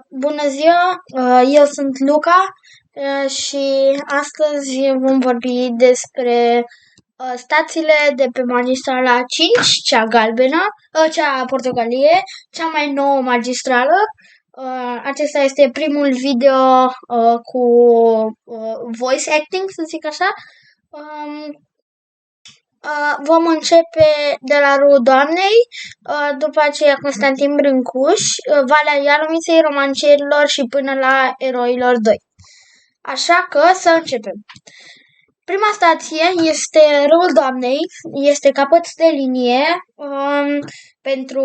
Bună ziua, eu sunt Luca și astăzi vom vorbi despre stațiile de pe magistrala 5, cea galbenă, cea portocalie, cea mai nouă magistrală. Acesta este primul video cu voice acting, să zic așa. Vom începe de la Râul Doamnei, după aceea Constantin Brâncuș, Valea Ialomiței, Romancerilor și până la Eroilor 2. Așa că să începem. Prima stație este Râul Doamnei, este capăt de linie pentru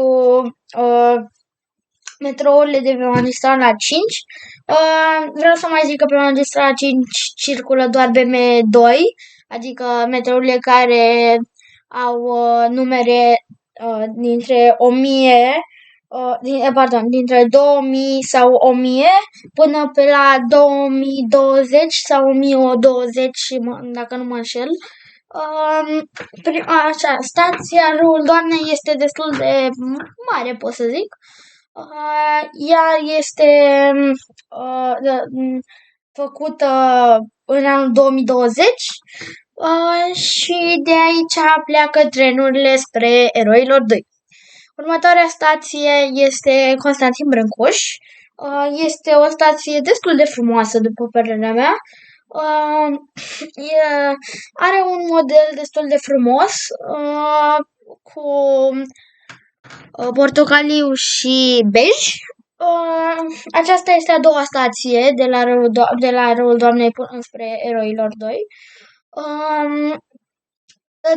metrourile de pe magistrala 5. Vreau să mai zic că pe magistrala 5 circulă doar BM2, adică metrourile care au numere dintre 1000, dintre 2000 sau 1000 până pe la 2020 sau 1020, dacă nu mă înșel. Stația Râul Doamnei este destul de mare, pot să zic. Ea este făcută în anul 2020 și de aici pleacă trenurile spre Eroilor 2. Următoarea stație este Constantin Brâncuș. Este o stație destul de frumoasă, după părerea mea. Are un model destul de frumos, cu portocaliu și bej. Aceasta este a doua stație de la Râul Doamnei până spre Eroilor 2.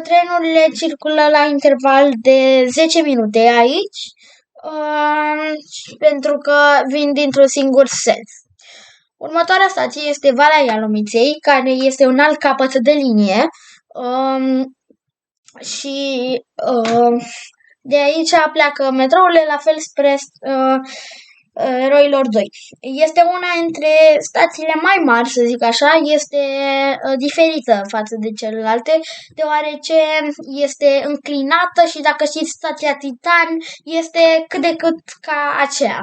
Trenurile circulă la interval de 10 minute aici, pentru că vin dintr-un singur sens. Următoarea stație este Valea Ialomiței, care este un alt capăt de linie, și de aici pleacă metrourile, la fel spre Eroilor 2. Este una dintre stațiile mai mari, să zic așa, este diferită față de celelalte, deoarece este înclinată și, dacă știți, stația Titan este cât de cât ca aceea.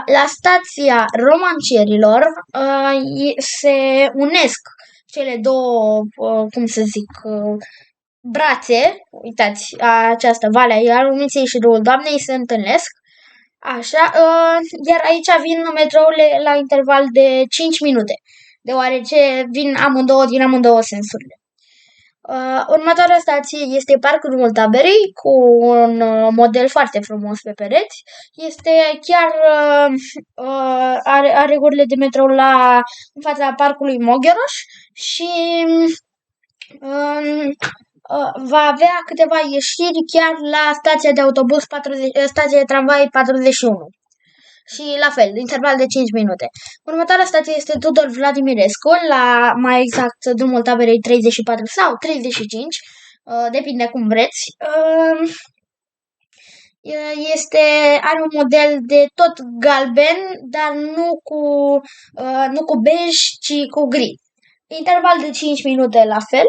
La stația Romancerilor se unesc cele două, brațe, uitați, această Valea Ialomiței și Râul Doamnei se întâlnesc. Așa, iar aici vin metrourile la interval de 5 minute, deoarece vin din amândouă sensurile. Următoarea stație este Parcul Multaberei, cu un model foarte frumos pe pereți. Este chiar are gurile de metrou în fața Parcului Mogheroș și va avea câteva ieșiri chiar la stația de autobuz, stația de tramvai 41. Și la fel, interval de 5 minute. Următoarea stație este Tudor Vladimirescu, mai exact drumul Taberei 34 sau 35, depinde cum vreți. Are un model de tot galben, dar nu cu bej, ci cu gri. Interval de 5 minute la fel.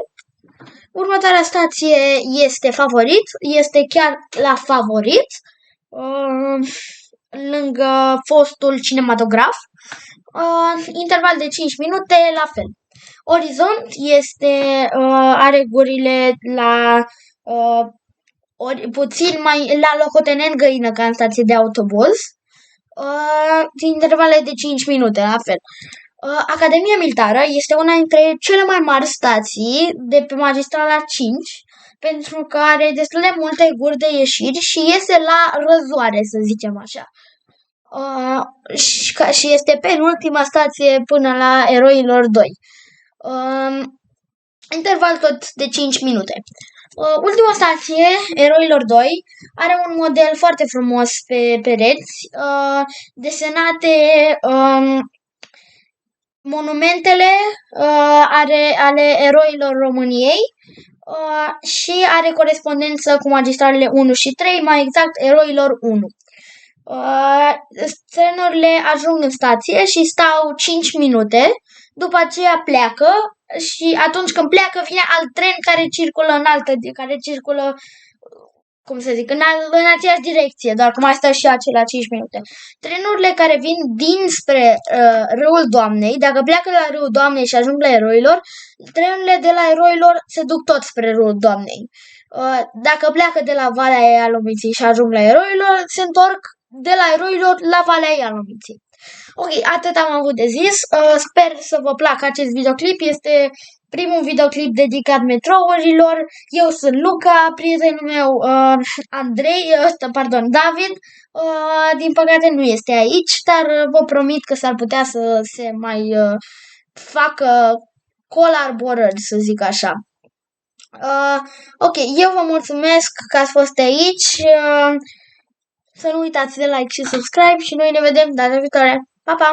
Următoarea stație este Favorit, este chiar la Favorit, lângă fostul cinematograf. Interval de 5 minute, la fel. Orizont are gurile puțin mai la locotenent Găină, ca în stație de autobuz. Intervale de 5 minute, la fel. Academia Militară este una dintre cele mai mari stații de pe magistrala 5, pentru că are destul de multe guri de ieșiri și iese la răzoare, să zicem așa. Și este penultima stație până la Eroilor 2. Interval tot de 5 minute. Ultima stație, Eroilor 2, are un model foarte frumos pe pereți, desenate monumentele ale eroilor României, și are corespondență cu magistralele 1 și 3, mai exact Eroilor 1. Trenurile ajung în stație și stau 5 minute, după aceea pleacă și atunci când pleacă vine alt tren care circulă cum să zic, în aceeași direcție, doar că mai stă și acelea 5 minute. Trenurile care vin dinspre râul Doamnei, dacă pleacă de la râul Doamnei și ajung la Eroilor, trenurile de la Eroilor se duc tot spre râul Doamnei. Dacă pleacă de la Valea Ialomiței și ajung la Eroilor, se întorc de la Eroilor la Valea Ialomiței. Ok, atât am avut de zis. Sper să vă placă acest videoclip. Este primul videoclip dedicat metrourilor. Eu sunt Luca, prietenul meu David. Din păcate nu este aici, dar vă promit că s-ar putea să se mai facă colaborări, să zic așa. Ok, eu vă mulțumesc că ați fost aici. Să nu uitați de like și subscribe și noi ne vedem data viitoare. Pa, pa!